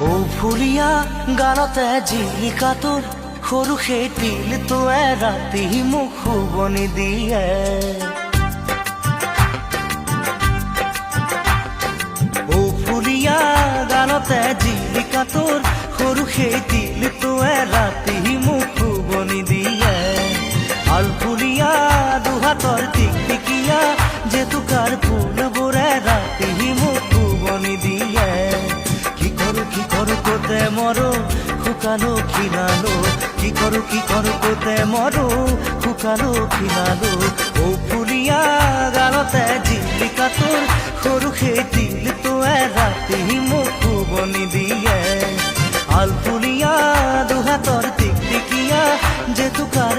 ও ফুলিয়া গানতে জিলিকা তোৰ সৰু সেই তিলটোৱে ৰাতি মোক শুবনি দিয়ে। ও ফুলিয়া গানতে জিলিকা তোৰ সৰু সেই তিলটোৱে ৰাতি মোক শুবনি দিয়ে। আল ফুলিয়া দুহাতৰ টিকটিকিয়া জেতুকাৰ ফুলবোৰে ৰাতি মোক শুবনি দিয়ে। কি কৰো কোতে মৰো শুকালো খিনালো, কি কৰো কোতে মৰো শুকালো খিনালো। ও ফুলিয়া গানতে জিলিকা তোৰ সৰু সেই তিলটোৱে ৰাতি মোক শুবনি দিয়ে। আল ফুলিয়া দুহাতৰ টিকটিকিয়া জেতুকাৰ